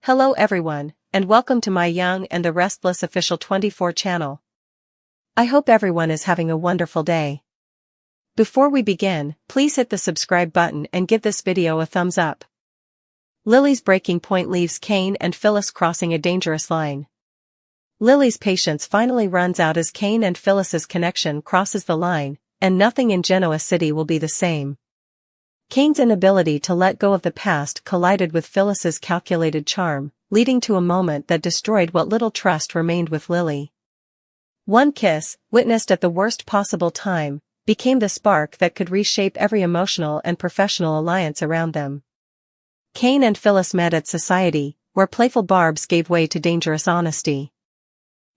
Hello everyone, and welcome to my Young and the Restless official 24 channel. I hope everyone is having a wonderful day. Before we begin, please hit the subscribe button and give this video a thumbs up. Lily's breaking point leaves Kane and Phyllis crossing a dangerous line. Lily's patience finally runs out as Kane and Phyllis's connection crosses the line, and nothing in Genoa City will be the same. Kane's inability to let go of the past collided with Phyllis's calculated charm, leading to a moment that destroyed what little trust remained with Lily. One kiss, witnessed at the worst possible time, became the spark that could reshape every emotional and professional alliance around them. Kane and Phyllis met at society, where playful barbs gave way to dangerous honesty.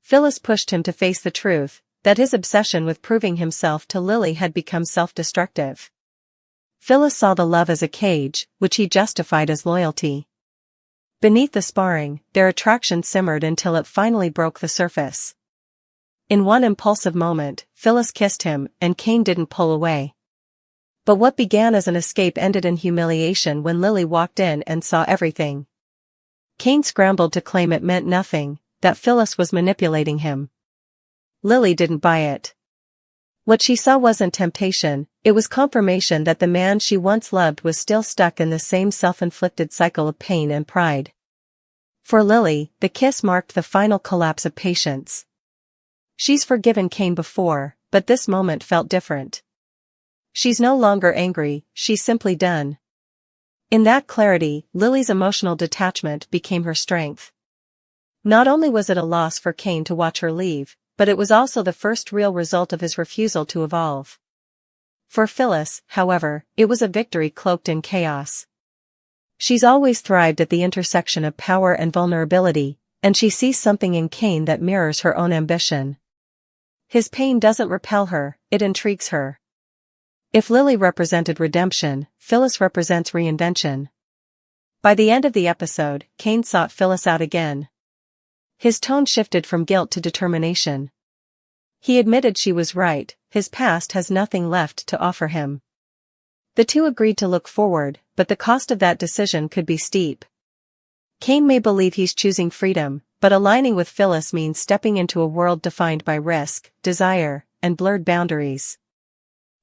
Phyllis pushed him to face the truth, that his obsession with proving himself to Lily had become self-destructive. Phyllis saw the love as a cage, which he justified as loyalty. Beneath the sparring, their attraction simmered until it finally broke the surface. In one impulsive moment, Phyllis kissed him, and Kane didn't pull away. But what began as an escape ended in humiliation when Lily walked in and saw everything. Kane scrambled to claim it meant nothing, that Phyllis was manipulating him. Lily didn't buy it. What she saw wasn't temptation, it was confirmation that the man she once loved was still stuck in the same self-inflicted cycle of pain and pride. For Lily, the kiss marked the final collapse of patience. She's forgiven Kane before, but this moment felt different. She's no longer angry, she's simply done. In that clarity, Lily's emotional detachment became her strength. Not only was it a loss for Kane to watch her leave, but it was also the first real result of his refusal to evolve. For Phyllis, however, it was a victory cloaked in chaos. She's always thrived at the intersection of power and vulnerability, and she sees something in Kane that mirrors her own ambition. His pain doesn't repel her, it intrigues her. If Lily represented redemption, Phyllis represents reinvention. By the end of the episode, Kane sought Phyllis out again. His tone shifted from guilt to determination. He admitted she was right, his past has nothing left to offer him. The two agreed to look forward, but the cost of that decision could be steep. Kane may believe he's choosing freedom, but aligning with Phyllis means stepping into a world defined by risk, desire, and blurred boundaries.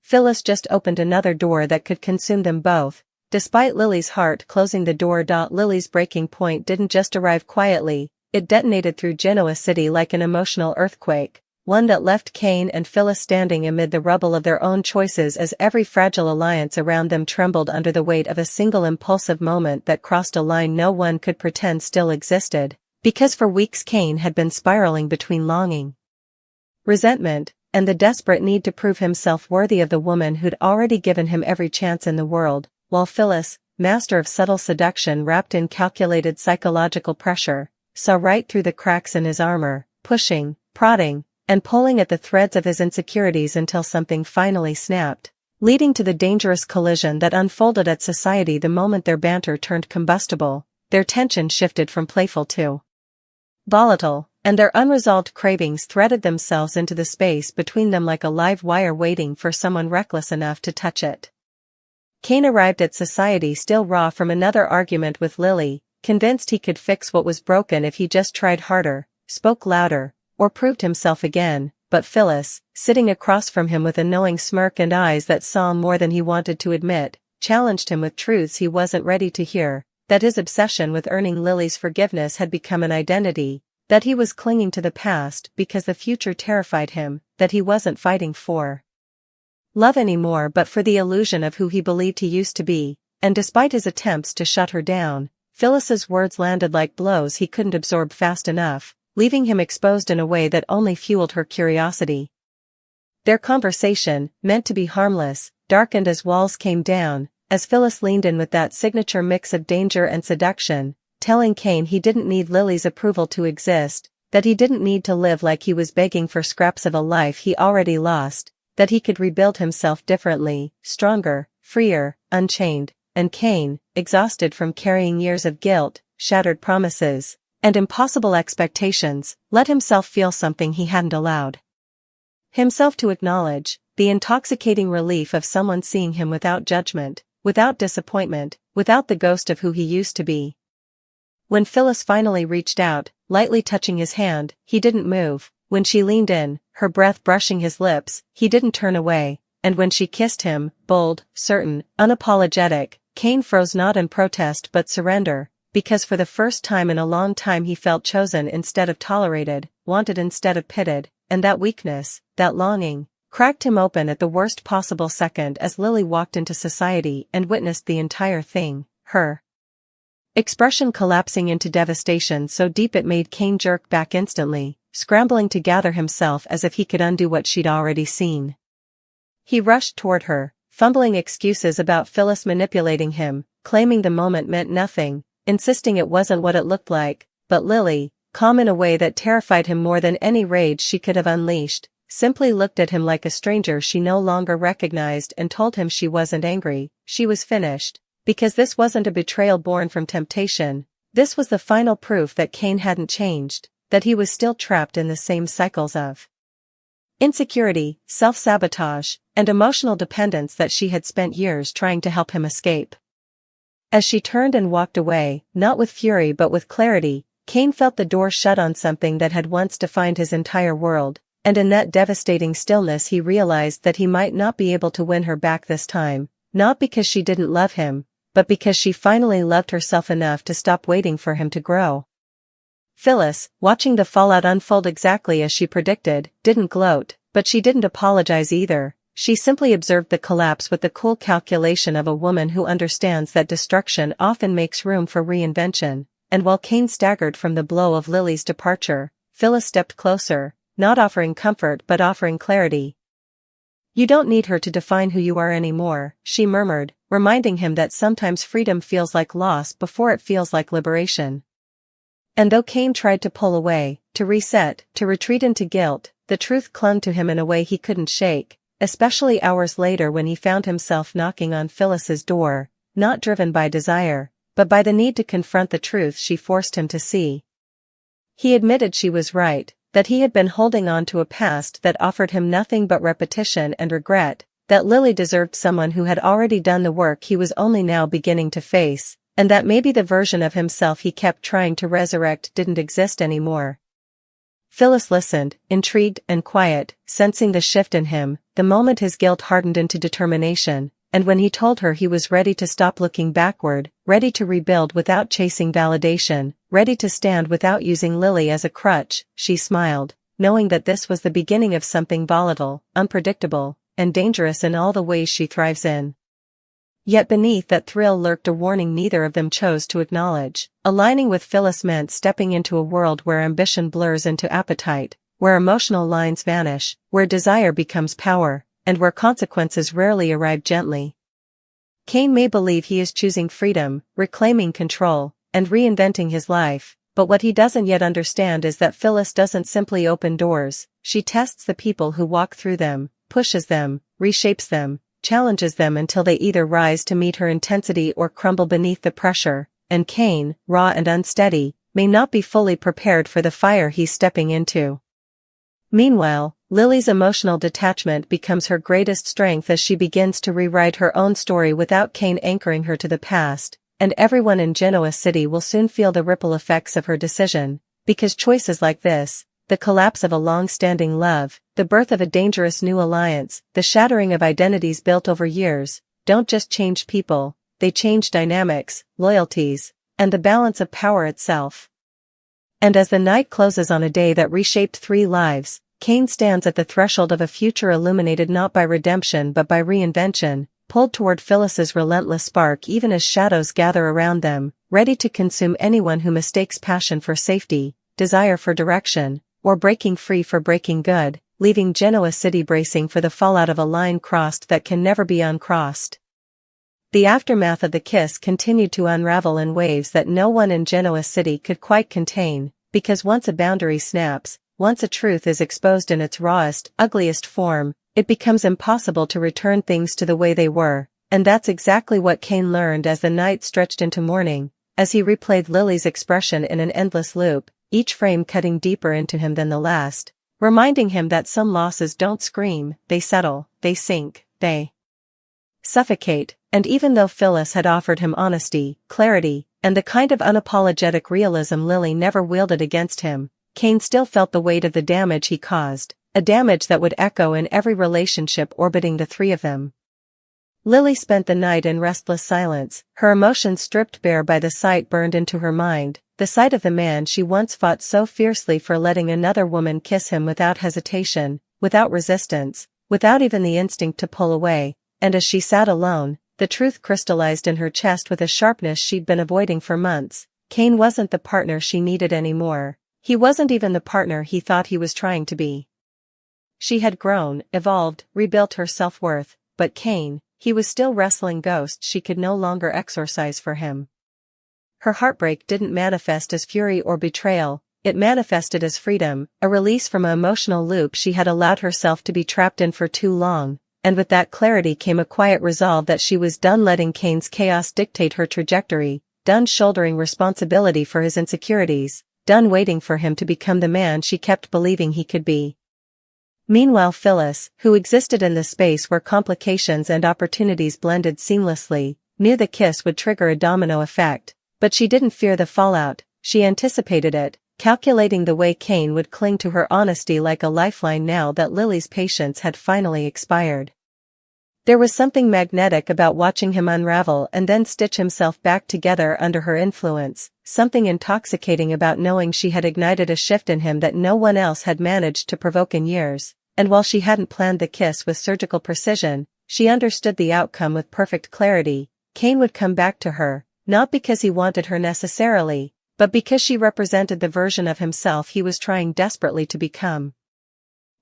Phyllis just opened another door that could consume them both, despite Lily's heart closing the door. Lily's breaking point didn't just arrive quietly. It detonated through Genoa City like an emotional earthquake, one that left Kane and Phyllis standing amid the rubble of their own choices as every fragile alliance around them trembled under the weight of a single impulsive moment that crossed a line no one could pretend still existed, because for weeks Kane had been spiraling between longing, resentment, and the desperate need to prove himself worthy of the woman who'd already given him every chance in the world, while Phyllis, master of subtle seduction wrapped in calculated psychological pressure, saw right through the cracks in his armor, pushing, prodding, and pulling at the threads of his insecurities until something finally snapped, leading to the dangerous collision that unfolded at society the moment their banter turned combustible. Their tension shifted from playful to volatile, and their unresolved cravings threaded themselves into the space between them like a live wire waiting for someone reckless enough to touch it. Kane arrived at society still raw from another argument with Lily, convinced he could fix what was broken if he just tried harder, spoke louder, or proved himself again, but Phyllis, sitting across from him with a knowing smirk and eyes that saw more than he wanted to admit, challenged him with truths he wasn't ready to hear, that his obsession with earning Lily's forgiveness had become an identity, that he was clinging to the past because the future terrified him, that he wasn't fighting for love anymore but for the illusion of who he believed he used to be, and despite his attempts to shut her down, Phyllis's words landed like blows he couldn't absorb fast enough, leaving him exposed in a way that only fueled her curiosity. Their conversation, meant to be harmless, darkened as walls came down, as Phyllis leaned in with that signature mix of danger and seduction, telling Kane he didn't need Lily's approval to exist, that he didn't need to live like he was begging for scraps of a life he already lost, that he could rebuild himself differently, stronger, freer, unchained. And Kane, exhausted from carrying years of guilt, shattered promises, and impossible expectations, let himself feel something he hadn't allowed himself to acknowledge, the intoxicating relief of someone seeing him without judgment, without disappointment, without the ghost of who he used to be. When Phyllis finally reached out, lightly touching his hand, he didn't move. When she leaned in, her breath brushing his lips, he didn't turn away. And when she kissed him, bold, certain, unapologetic, Cain froze not in protest but surrender, because for the first time in a long time he felt chosen instead of tolerated, wanted instead of pitied, and that weakness, that longing, cracked him open at the worst possible second as Lily walked into society and witnessed the entire thing, her expression collapsing into devastation so deep it made Cain jerk back instantly, scrambling to gather himself as if he could undo what she'd already seen. He rushed toward her, fumbling excuses about Phyllis manipulating him, claiming the moment meant nothing, insisting it wasn't what it looked like, but Lily, calm in a way that terrified him more than any rage she could have unleashed, simply looked at him like a stranger she no longer recognized and told him she wasn't angry, she was finished, because this wasn't a betrayal born from temptation, this was the final proof that Cain hadn't changed, that he was still trapped in the same cycles of insecurity, self-sabotage, and emotional dependence that she had spent years trying to help him escape. As she turned and walked away, not with fury but with clarity, Cain felt the door shut on something that had once defined his entire world, and in that devastating stillness he realized that he might not be able to win her back this time, not because she didn't love him, but because she finally loved herself enough to stop waiting for him to grow. Phyllis, watching the fallout unfold exactly as she predicted, didn't gloat, but she didn't apologize either. She simply observed the collapse with the cool calculation of a woman who understands that destruction often makes room for reinvention, and while Cain staggered from the blow of Lily's departure, Phyllis stepped closer, not offering comfort but offering clarity. "You don't need her to define who you are anymore," she murmured, reminding him that sometimes freedom feels like loss before it feels like liberation. And though Cain tried to pull away, to reset, to retreat into guilt, the truth clung to him in a way he couldn't shake, especially hours later when he found himself knocking on Phyllis's door, not driven by desire, but by the need to confront the truth she forced him to see. He admitted she was right, that he had been holding on to a past that offered him nothing but repetition and regret, that Lily deserved someone who had already done the work he was only now beginning to face, and that maybe the version of himself he kept trying to resurrect didn't exist anymore. Phyllis listened, intrigued and quiet, sensing the shift in him, the moment his guilt hardened into determination, and when he told her he was ready to stop looking backward, ready to rebuild without chasing validation, ready to stand without using Lily as a crutch, she smiled, knowing that this was the beginning of something volatile, unpredictable, and dangerous in all the ways she thrives in. Yet beneath that thrill lurked a warning neither of them chose to acknowledge. Aligning with Phyllis meant stepping into a world where ambition blurs into appetite, where emotional lines vanish, where desire becomes power, and where consequences rarely arrive gently. Cain may believe he is choosing freedom, reclaiming control, and reinventing his life, but what he doesn't yet understand is that Phyllis doesn't simply open doors, she tests the people who walk through them, pushes them, reshapes them, challenges them until they either rise to meet her intensity or crumble beneath the pressure, and Cain, raw and unsteady, may not be fully prepared for the fire he's stepping into. Meanwhile, Lily's emotional detachment becomes her greatest strength as she begins to rewrite her own story without Cain anchoring her to the past, and everyone in Genoa City will soon feel the ripple effects of her decision, because choices like this, the collapse of a long-standing love, the birth of a dangerous new alliance, the shattering of identities built over years, don't just change people, they change dynamics, loyalties, and the balance of power itself. And as the night closes on a day that reshaped 3 lives, Cain stands at the threshold of a future illuminated not by redemption but by reinvention, pulled toward Phyllis's relentless spark even as shadows gather around them, ready to consume anyone who mistakes passion for safety, desire for direction, or breaking free for breaking good, leaving Genoa City bracing for the fallout of a line crossed that can never be uncrossed. The aftermath of the kiss continued to unravel in waves that no one in Genoa City could quite contain, because once a boundary snaps, once a truth is exposed in its rawest, ugliest form, it becomes impossible to return things to the way they were, and that's exactly what Cain learned as the night stretched into morning, as he replayed Lily's expression in an endless loop, each frame cutting deeper into him than the last, reminding him that some losses don't scream, they settle, they sink, they suffocate, And even though Phyllis had offered him honesty, clarity, and the kind of unapologetic realism Lily never wielded against him, Kane still felt the weight of the damage he caused, a damage that would echo in every relationship orbiting the three of them. Lily spent the night in restless silence, her emotions stripped bare by the sight burned into her mind, the sight of the man she once fought so fiercely for letting another woman kiss him without hesitation, without resistance, without even the instinct to pull away, and as she sat alone, the truth crystallized in her chest with a sharpness she'd been avoiding for months. Kane wasn't the partner she needed anymore. He wasn't even the partner he thought he was trying to be. She had grown, evolved, rebuilt her self-worth, but Kane, he was still wrestling ghosts she could no longer exorcise for him. Her heartbreak didn't manifest as fury or betrayal, it manifested as freedom, a release from an emotional loop she had allowed herself to be trapped in for too long, and with that clarity came a quiet resolve that she was done letting Kane's chaos dictate her trajectory, done shouldering responsibility for his insecurities, done waiting for him to become the man she kept believing he could be. Meanwhile Phyllis, who existed in the space where complications and opportunities blended seamlessly, knew the kiss would trigger a domino effect, but she didn't fear the fallout, she anticipated it, calculating the way Kane would cling to her honesty like a lifeline now that Lily's patience had finally expired. There was something magnetic about watching him unravel and then stitch himself back together under her influence, something intoxicating about knowing she had ignited a shift in him that no one else had managed to provoke in years, and while she hadn't planned the kiss with surgical precision, she understood the outcome with perfect clarity. Kane would come back to her, not because he wanted her necessarily, but because she represented the version of himself he was trying desperately to become.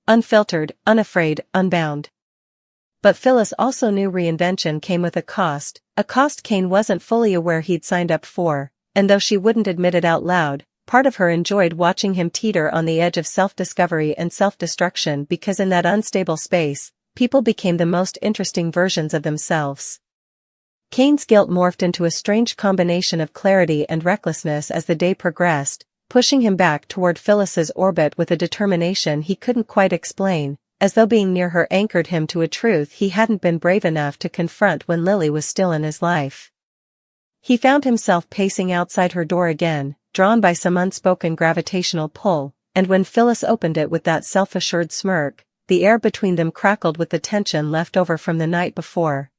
Unfiltered, unafraid, unbound. But Phyllis also knew reinvention came with a cost Kane wasn't fully aware he'd signed up for, and though she wouldn't admit it out loud, part of her enjoyed watching him teeter on the edge of self-discovery and self-destruction because in that unstable space, people became the most interesting versions of themselves. Kane's guilt morphed into a strange combination of clarity and recklessness as the day progressed, pushing him back toward Phyllis's orbit with a determination he couldn't quite explain, as though being near her anchored him to a truth he hadn't been brave enough to confront when Lily was still in his life. He found himself pacing outside her door again, drawn by some unspoken gravitational pull, and when Phyllis opened it with that self-assured smirk, the air between them crackled with the tension left over from the night before.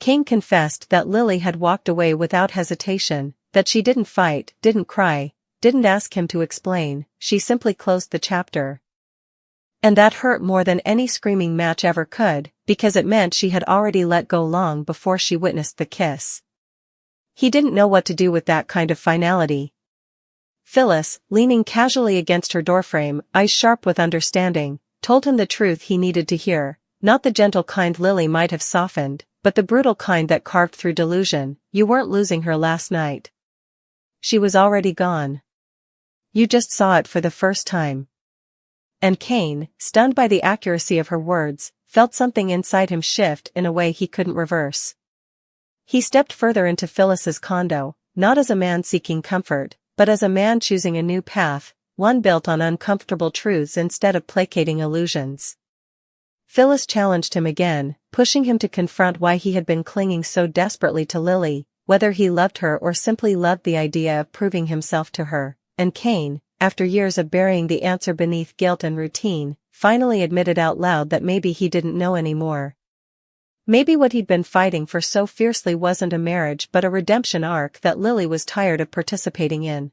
Kane confessed that Lily had walked away without hesitation, that she didn't fight, didn't cry, didn't ask him to explain, she simply closed the chapter. And that hurt more than any screaming match ever could, because it meant she had already let go long before she witnessed the kiss. He didn't know what to do with that kind of finality. Phyllis, leaning casually against her doorframe, eyes sharp with understanding, told him the truth he needed to hear, not the gentle kind Lily might have softened, but the brutal kind that carved through delusion. You weren't losing her last night. She was already gone. You just saw it for the first time. And Kane, stunned by the accuracy of her words, felt something inside him shift in a way he couldn't reverse. He stepped further into Phyllis's condo, not as a man seeking comfort, but as a man choosing a new path, one built on uncomfortable truths instead of placating illusions. Phyllis challenged him again, pushing him to confront why he had been clinging so desperately to Lily, whether he loved her or simply loved the idea of proving himself to her, and Kane, after years of burying the answer beneath guilt and routine, finally admitted out loud that maybe he didn't know anymore. Maybe what he'd been fighting for so fiercely wasn't a marriage but a redemption arc that Lily was tired of participating in.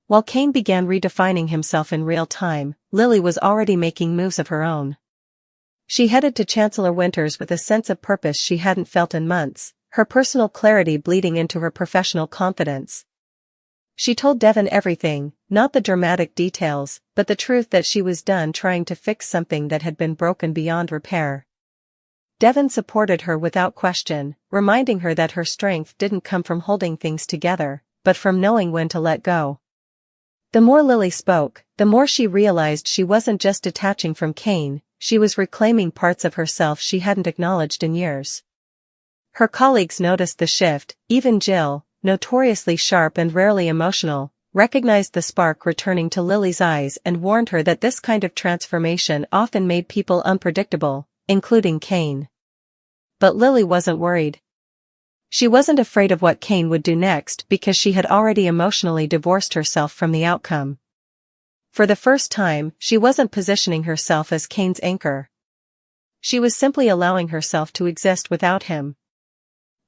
While Kane began redefining himself in real time, Lily was already making moves of her own. She headed to Chancellor Winters with a sense of purpose she hadn't felt in months, her personal clarity bleeding into her professional confidence. She told Devon everything, not the dramatic details, but the truth that she was done trying to fix something that had been broken beyond repair. Devon supported her without question, reminding her that her strength didn't come from holding things together, but from knowing when to let go. The more Lily spoke, the more she realized she wasn't just detaching from Kane, she was reclaiming parts of herself she hadn't acknowledged in years. Her colleagues noticed the shift, even Jill, notoriously sharp and rarely emotional, recognized the spark returning to Lily's eyes and warned her that this kind of transformation often made people unpredictable, including Kane. But Lily wasn't worried. She wasn't afraid of what Cain would do next because she had already emotionally divorced herself from the outcome. For the first time, she wasn't positioning herself as Cain's anchor. She was simply allowing herself to exist without him.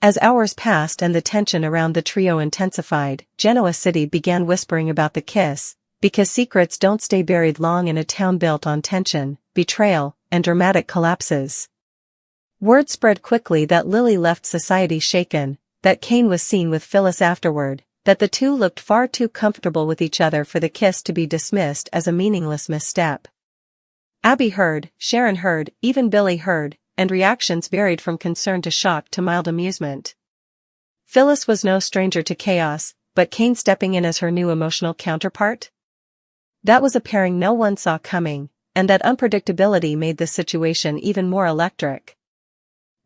As hours passed and the tension around the trio intensified, Genoa City began whispering about the kiss, because secrets don't stay buried long in a town built on tension, betrayal, and dramatic collapses. Word spread quickly that Lily left society shaken, that Cain was seen with Phyllis afterward, that the two looked far too comfortable with each other for the kiss to be dismissed as a meaningless misstep. Abby heard, Sharon heard, even Billy heard, and reactions varied from concern to shock to mild amusement. Phyllis was no stranger to chaos, but Cain stepping in as her new emotional counterpart? That was a pairing no one saw coming, and that unpredictability made the situation even more electric.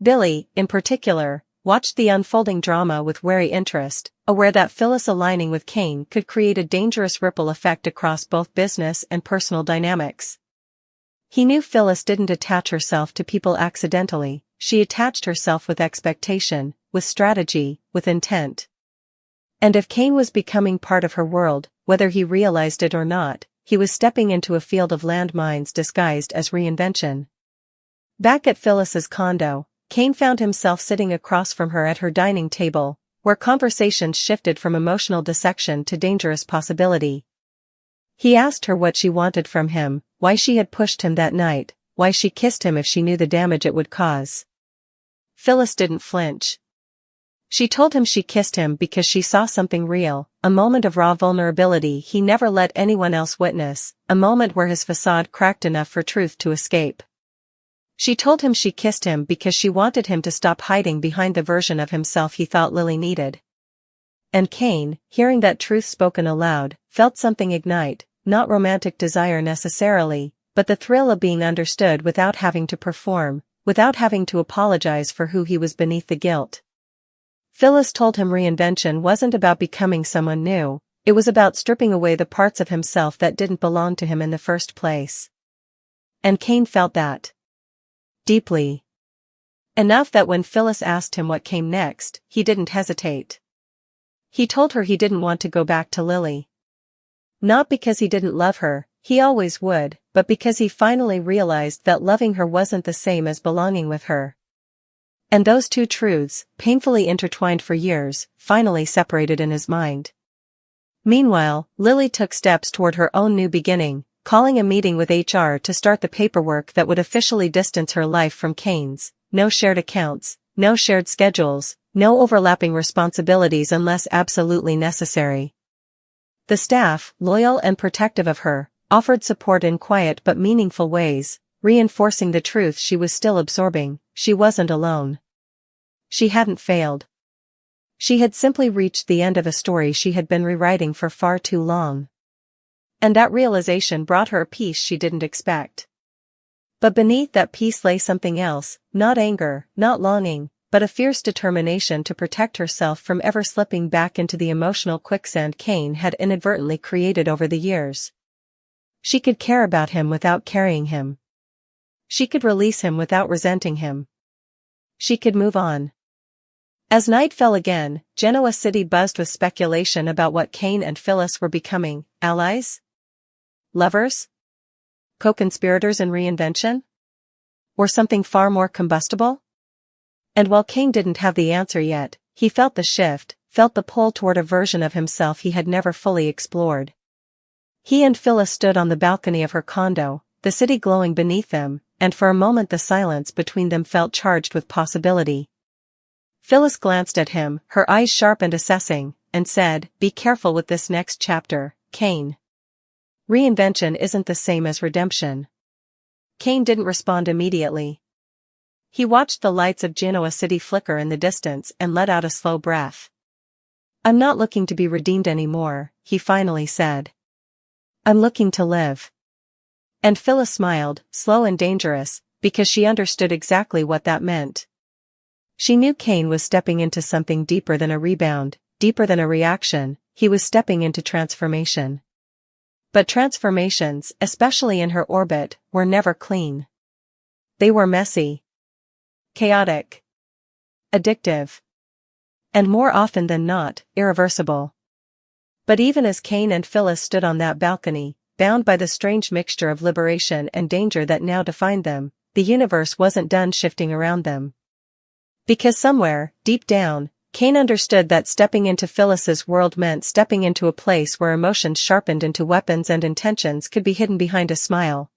Billy, in particular, watched the unfolding drama with wary interest, aware that Phyllis aligning with Cain could create a dangerous ripple effect across both business and personal dynamics. He knew Phyllis didn't attach herself to people accidentally, she attached herself with expectation, with strategy, with intent. And if Cain was becoming part of her world, whether he realized it or not, he was stepping into a field of landmines disguised as reinvention. Back at Phyllis's condo, Cain found himself sitting across from her at her dining table, where conversations shifted from emotional dissection to dangerous possibility. He asked her what she wanted from him, why she had pushed him that night, why she kissed him if she knew the damage it would cause. Phyllis didn't flinch. She told him she kissed him because she saw something real, a moment of raw vulnerability he never let anyone else witness, a moment where his facade cracked enough for truth to escape. She told him she kissed him because she wanted him to stop hiding behind the version of himself he thought Lily needed. And Cain, hearing that truth spoken aloud, felt something ignite, not romantic desire necessarily, but the thrill of being understood without having to perform, without having to apologize for who he was beneath the guilt. Phyllis told him reinvention wasn't about becoming someone new, it was about stripping away the parts of himself that didn't belong to him in the first place. And Cain felt that. Deeply. Enough that when Phyllis asked him what came next, he didn't hesitate. He told her he didn't want to go back to Lily. Not because he didn't love her, he always would, but because he finally realized that loving her wasn't the same as belonging with her. And those two truths, painfully intertwined for years, finally separated in his mind. Meanwhile, Lily took steps toward her own new beginning, calling a meeting with HR to start the paperwork that would officially distance her life from Cain's. No shared accounts, no shared schedules, no overlapping responsibilities unless absolutely necessary. The staff, loyal and protective of her, offered support in quiet but meaningful ways, reinforcing the truth she was still absorbing: she wasn't alone. She hadn't failed. She had simply reached the end of a story she had been rewriting for far too long. And that realization brought her a peace she didn't expect. But beneath that peace lay something else, not anger, not longing, but a fierce determination to protect herself from ever slipping back into the emotional quicksand Cain had inadvertently created over the years. She could care about him without carrying him. She could release him without resenting him. She could move on. As night fell again, Genoa City buzzed with speculation about what Cain and Phyllis were becoming: allies? Lovers? Co-conspirators in reinvention? Or something far more combustible? And while Cain didn't have the answer yet, he felt the shift, felt the pull toward a version of himself he had never fully explored. He and Phyllis stood on the balcony of her condo, the city glowing beneath them, and for a moment the silence between them felt charged with possibility. Phyllis glanced at him, her eyes sharp and assessing, and said, "Be careful with this next chapter, Cain. Reinvention isn't the same as redemption." Cain didn't respond immediately. He watched the lights of Genoa City flicker in the distance and let out a slow breath. "I'm not looking to be redeemed anymore," he finally said. "I'm looking to live." And Phyllis smiled, slow and dangerous, because she understood exactly what that meant. She knew Cain was stepping into something deeper than a rebound, deeper than a reaction. He was stepping into transformation. But transformations, especially in her orbit, were never clean. They were messy. Chaotic. Addictive. And more often than not, irreversible. But even as Cain and Phyllis stood on that balcony, bound by the strange mixture of liberation and danger that now defined them, the universe wasn't done shifting around them. Because somewhere, deep down, Cain understood that stepping into Phyllis's world meant stepping into a place where emotions sharpened into weapons and intentions could be hidden behind a smile.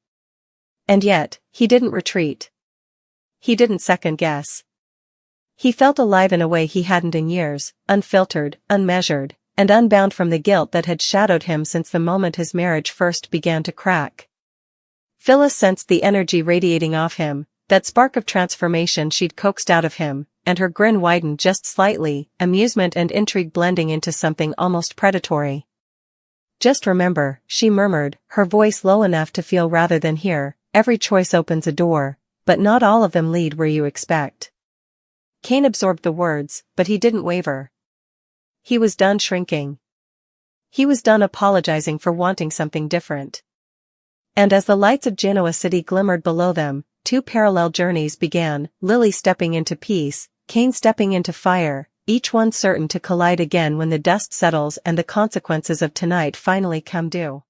And yet, he didn't retreat. He didn't second-guess. He felt alive in a way he hadn't in years, unfiltered, unmeasured, and unbound from the guilt that had shadowed him since the moment his marriage first began to crack. Phyllis sensed the energy radiating off him, that spark of transformation she'd coaxed out of him, and her grin widened just slightly, amusement and intrigue blending into something almost predatory. "Just remember," she murmured, her voice low enough to feel rather than hear, "every choice opens a door, but not all of them lead where you expect." Cain absorbed the words, but he didn't waver. He was done shrinking. He was done apologizing for wanting something different. And as the lights of Genoa city glimmered below them, two parallel journeys began, Lily stepping into peace, Cain stepping into fire, each one certain to collide again when the dust settles and the consequences of tonight finally come due.